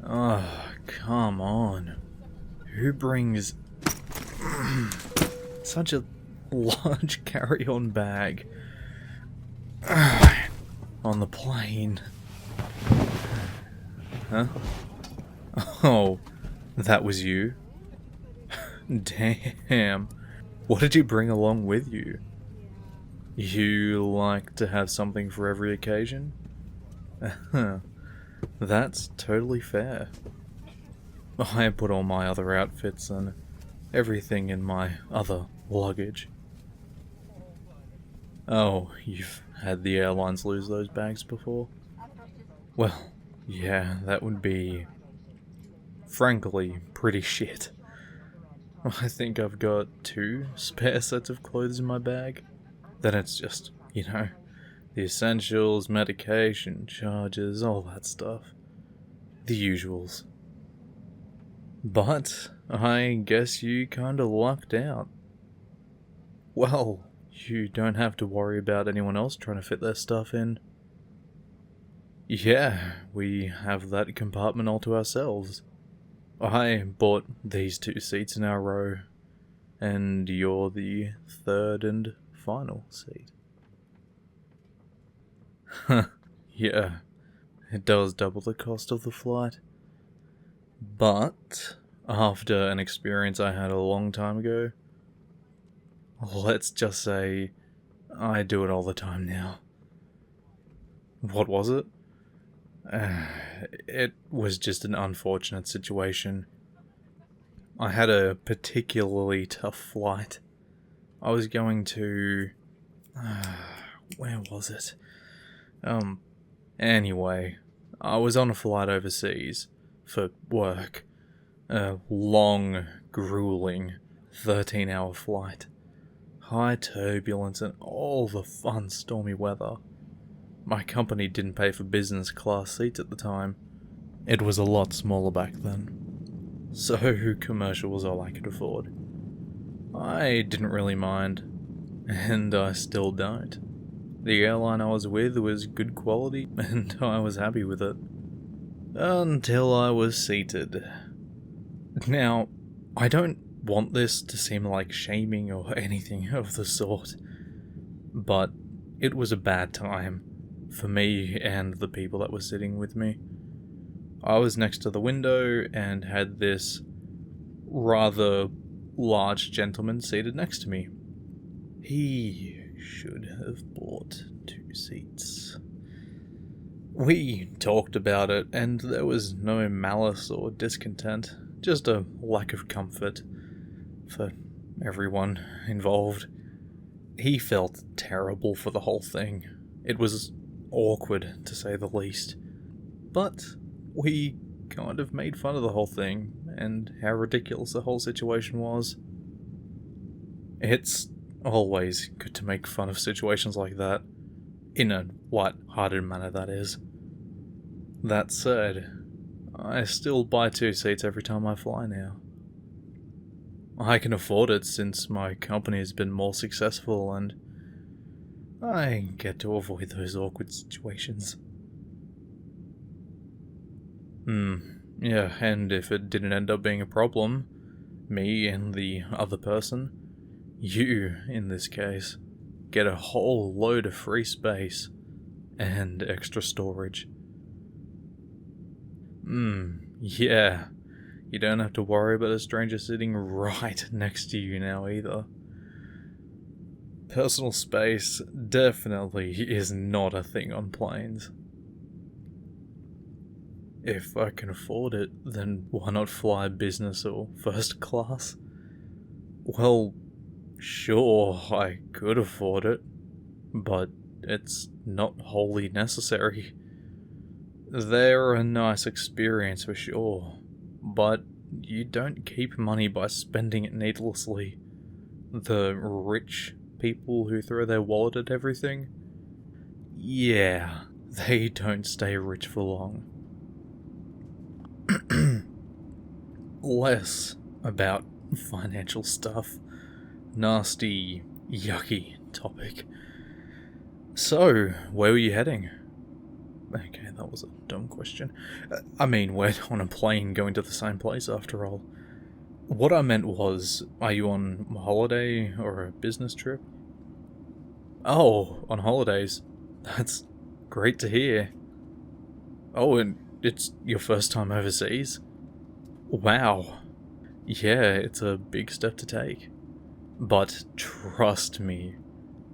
Oh, come on. Who brings such a large carry-on bag on the plane? Huh? Oh, that was you? Damn. What did you bring along with you? You like to have something for every occasion? That's totally fair. I put all my other outfits and everything in my other luggage. Oh, you've had the airlines lose those bags before? Well, yeah, that would be, frankly, pretty shit. I think I've got 2 spare sets of clothes in my bag. Then it's just, the essentials, medication, charges, all that stuff. The usuals. But I guess you kinda lucked out. Well, you don't have to worry about anyone else trying to fit their stuff in. Yeah, we have that compartment all to ourselves. I bought these 2 seats in our row, and you're the 3rd and final seat. Yeah, it does double the cost of the flight. But after an experience I had a long time ago, let's just say I do it all the time now. What was it? It was just an unfortunate situation. I had a particularly tough flight. I was going to... where was it? Anyway, I was on a flight overseas for work. A long, grueling 13-hour flight. High turbulence and all the fun stormy weather. My company didn't pay for business class seats at the time. It was a lot smaller back then. So commercial was all I could afford. I didn't really mind, and I still don't. The airline I was with was good quality, and I was happy with it. Until I was seated. Now, I don't want this to seem like shaming or anything of the sort, but it was a bad time for me and the people that were sitting with me. I was next to the window and had this rather large gentleman seated next to me. He should have bought 2 seats. We talked about it, and there was no malice or discontent, just a lack of comfort for everyone involved. He felt terrible for the whole thing. It was awkward, to say the least. But we kind of made fun of the whole thing, and how ridiculous the whole situation was. It's always good to make fun of situations like that. In a light-hearted manner, that is. That said, I still buy 2 seats every time I fly now. I can afford it since my company has been more successful and I get to avoid those awkward situations. Yeah, and if it didn't end up being a problem, me and the other person, you in this case, get a whole load of free space and extra storage. Yeah. You don't have to worry about a stranger sitting right next to you now either. Personal space definitely is not a thing on planes. If I can afford it, then why not fly business or first class? Well, sure, I could afford it, but it's not wholly necessary. They're a nice experience for sure, but you don't keep money by spending it needlessly. The rich people who throw their wallet at everything? Yeah, they don't stay rich for long. Less about financial stuff. Nasty, yucky topic. So, where were you heading? Okay, that was a dumb question. I mean, we're on a plane going to the same place after all. What I meant was, are you on holiday or a business trip? Oh, on holidays. That's great to hear. Oh, and it's your first time overseas? Wow. Yeah, it's a big step to take. But trust me,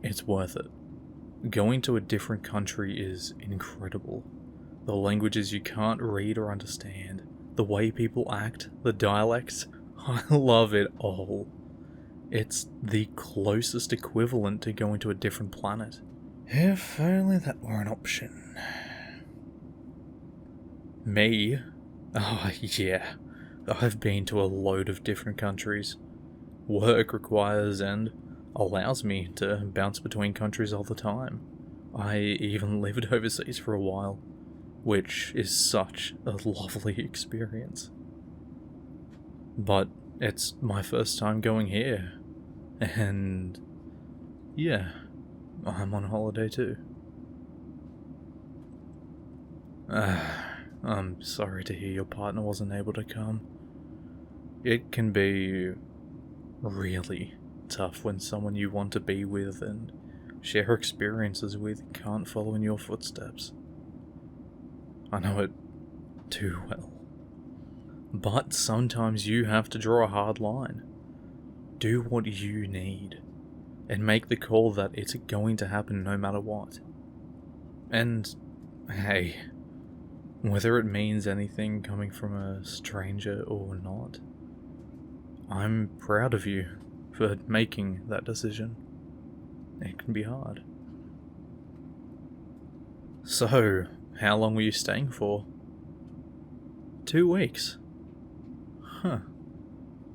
it's worth it. Going to a different country is incredible. The languages you can't read or understand, the way people act, the dialects, I love it all. It's the closest equivalent to going to a different planet. If only that were an option. Me? Oh, yeah. I've been to a load of different countries. Work requires and allows me to bounce between countries all the time. I even lived overseas for a while, which is such a lovely experience. But it's my first time going here, and yeah, I'm on holiday too. I'm sorry to hear your partner wasn't able to come. It can be really tough when someone you want to be with and share experiences with can't follow in your footsteps. I know it too well. But sometimes you have to draw a hard line. Do what you need, and make the call that it's going to happen no matter what. And, hey, whether it means anything coming from a stranger or not, I'm proud of you for making that decision. It can be hard. So, how long were you staying for? 2 weeks. Huh.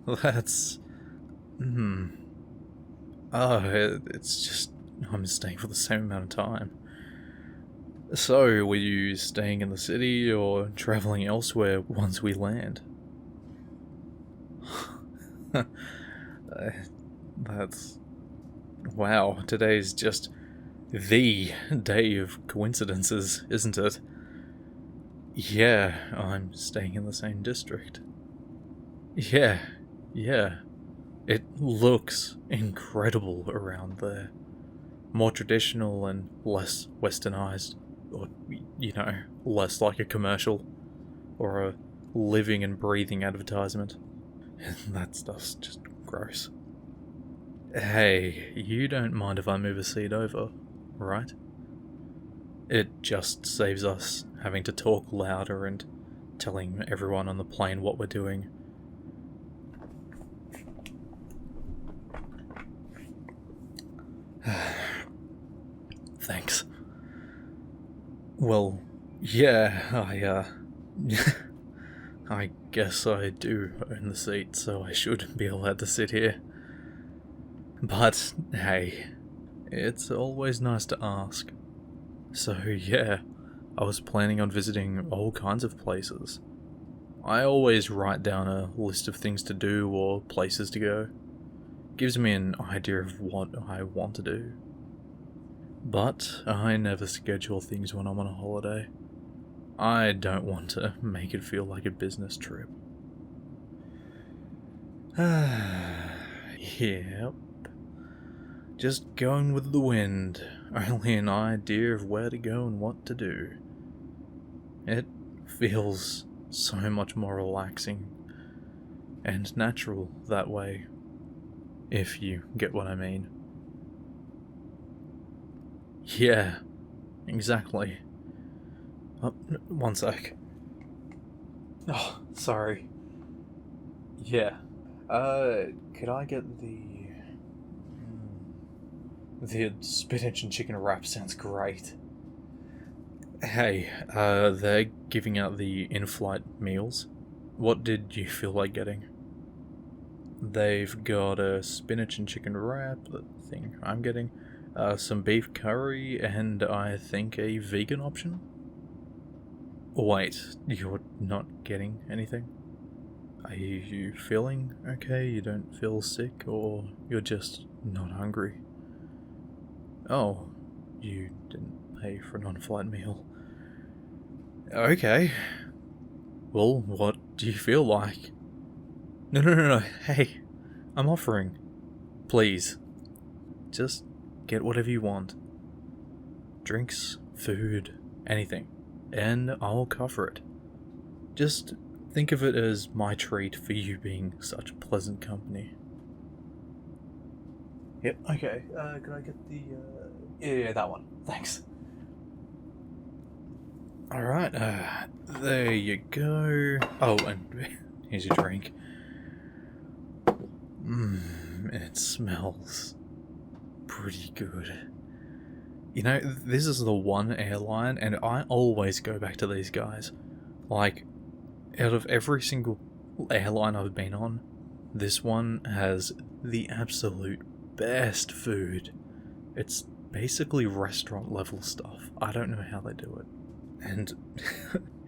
That's... Oh, it's just... I'm staying for the same amount of time. So, were you staying in the city or travelling elsewhere once we land? That's... Wow, today's just the day of coincidences, isn't it? Yeah, I'm staying in the same district. Yeah. It looks incredible around there. More traditional and less westernized. Or, less like a commercial. Or a living and breathing advertisement. That stuff's just gross. Hey, you don't mind if I move a seat over, right? It just saves us having to talk louder and telling everyone on the plane what we're doing. Thanks. Well, yeah, I guess I do own the seat, so I should be allowed to sit here. But, hey, it's always nice to ask. So, yeah, I was planning on visiting all kinds of places. I always write down a list of things to do or places to go. Gives me an idea of what I want to do. But I never schedule things when I'm on a holiday. I don't want to make it feel like a business trip. Yep. Just going with the wind, only an idea of where to go and what to do. It feels so much more relaxing and natural that way, if you get what I mean. Yeah, exactly. Oh, one sec. Oh, sorry. Yeah. Could I get the spinach and chicken wrap sounds great. Hey, they're giving out the in-flight meals. What did you feel like getting? They've got a spinach and chicken wrap, the thing I'm getting, some beef curry, and I think a vegan option? Wait, you're not getting anything? Are you feeling okay? You don't feel sick, or you're just not hungry? Oh, you didn't pay for an on-flight meal. Okay. Well, what do you feel like? No. Hey, I'm offering. Please. Just get whatever you want. Drinks, food, anything. And I'll cover it. Just think of it as my treat for you being such pleasant company. Yep, okay. Could I get the, yeah, that one. Thanks. Alright, there you go. Oh, and here's your drink. It smells pretty good. You know, this is the one airline, and I always go back to these guys. Like, out of every single airline I've been on, this one has the absolute best food. It's basically restaurant level stuff. I don't know how they do it. And,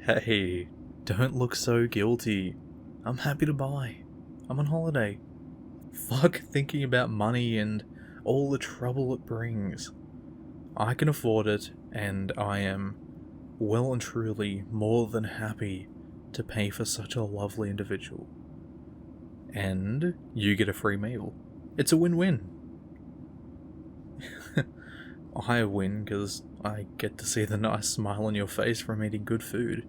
hey, don't look so guilty. I'm happy to buy. I'm on holiday. Fuck thinking about money and all the trouble it brings. I can afford it, and I am well and truly more than happy to pay for such a lovely individual. And you get a free meal. It's a win-win. I win because I get to see the nice smile on your face from eating good food,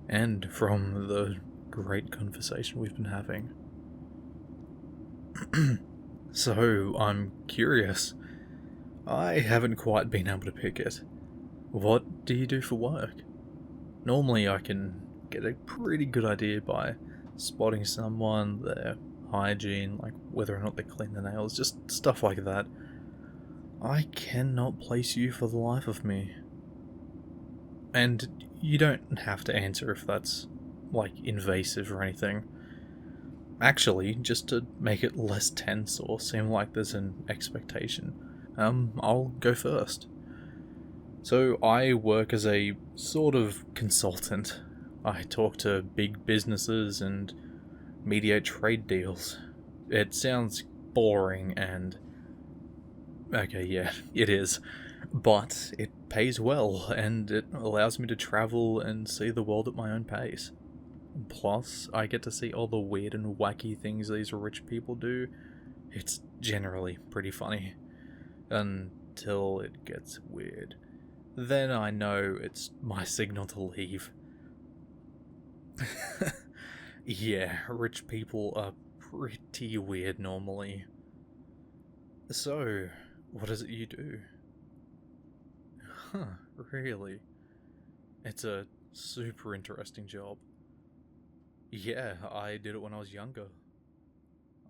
and from the great conversation we've been having. So, I'm curious. I haven't quite been able to pick it. What do you do for work? Normally I can get a pretty good idea by spotting someone, their hygiene, like whether or not they clean their nails, just stuff like that. I cannot place you for the life of me. And you don't have to answer if that's, like, invasive or anything. Actually, just to make it less tense or seem like there's an expectation, I'll go first. So I work as a sort of consultant. I talk to big businesses and mediate trade deals. It sounds boring and... okay, yeah, it is. But it pays well, and it allows me to travel and see the world at my own pace. Plus, I get to see all the weird and wacky things these rich people do. It's generally pretty funny. Until it gets weird. Then I know it's my signal to leave. Yeah, rich people are pretty weird normally. So, what is it you do? Huh, really? It's a super interesting job. Yeah, I did it when I was younger.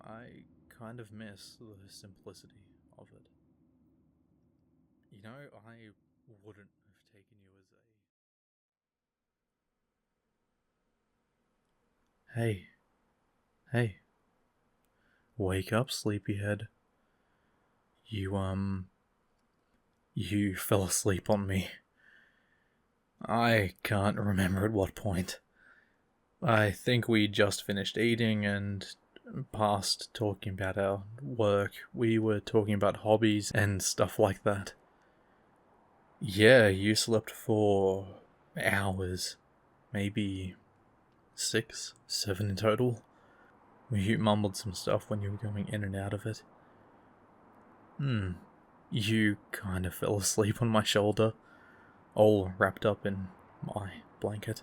I kind of miss the simplicity of it. You know, I wouldn't have taken you as a... Hey, wake up, sleepyhead. You fell asleep on me. I can't remember at what point. I think we just finished eating and past talking about our work. We were talking about hobbies and stuff like that. Yeah, you slept for hours. Maybe 6, 7 in total. You mumbled some stuff when you were going in and out of it. You kind of fell asleep on my shoulder, all wrapped up in my blanket.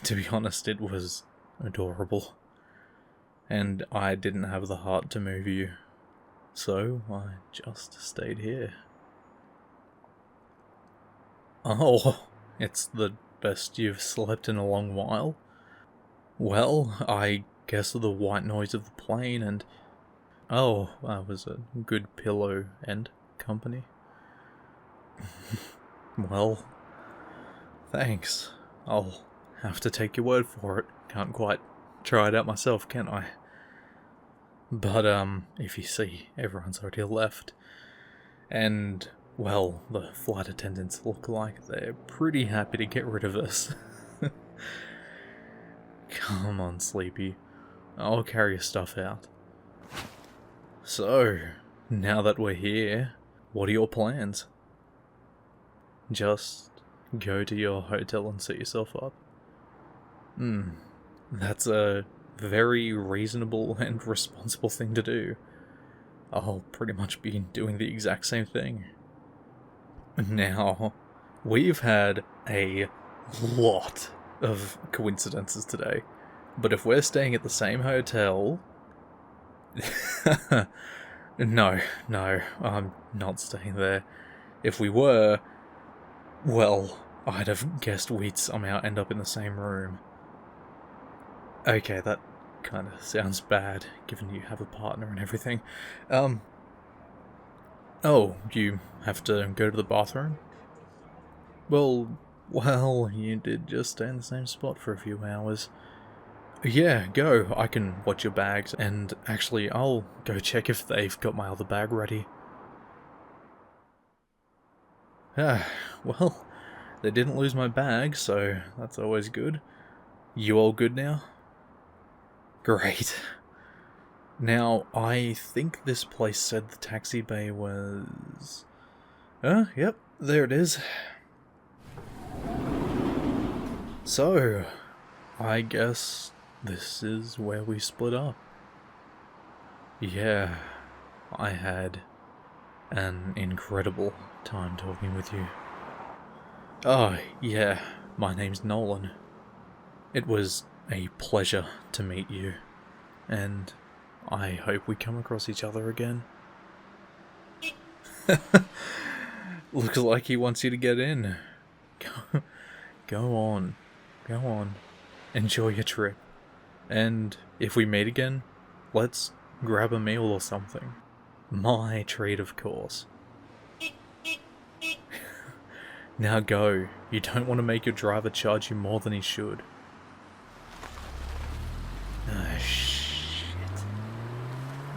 To be honest, it was adorable. And I didn't have the heart to move you, so I just stayed here. Oh, it's the best you've slept in a long while? Well, I guess the white noise of the plane and... oh, that was a good pillow and company. Well, thanks. I'll have to take your word for it. Can't quite try it out myself, can I? But, if you see, everyone's already left. And, well, the flight attendants look like they're pretty happy to get rid of us. Come on, Sleepy. I'll carry your stuff out. So, now that we're here, what are your plans? Just go to your hotel and set yourself up. That's a very reasonable and responsible thing to do. I'll pretty much be doing the exact same thing. Now, we've had a lot of coincidences today, but if we're staying at the same hotel... No, I'm not staying there. If we were, well, I'd have guessed we'd somehow end up in the same room. Okay, that kind of sounds bad, given you have a partner and everything. Oh, you have to go to the bathroom? Well, you did just stay in the same spot for a few hours. Yeah, go. I can watch your bags, and actually, I'll go check if they've got my other bag ready. Well, they didn't lose my bag, so that's always good. You all good now? Great. Now, I think this place said the taxi bay was... Yep, there it is. So, I guess this is where we split up. Yeah, I had an incredible time talking with you. Oh, yeah, my name's Nolan. It was a pleasure to meet you, and I hope we come across each other again. Looks like he wants you to get in. Go on. Enjoy your trip. And if we meet again, let's grab a meal or something. My treat, of course. Now go. You don't want to make your driver charge you more than he should. Ah, shit.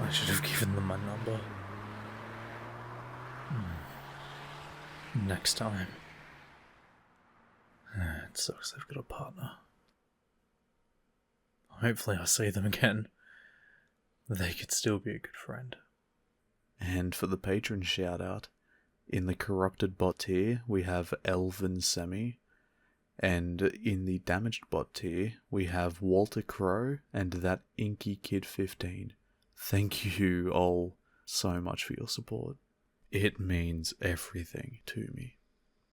I should have given them my number. Next time. It sucks they've got a partner. Hopefully I see them again. They could still be a good friend. And for the patron shout out, in the corrupted bot tier we have ElvenSemi, and in the damaged bot tier we have Walter Crowe and that inky kid 15. Thank you all so much for your support. It means everything to me.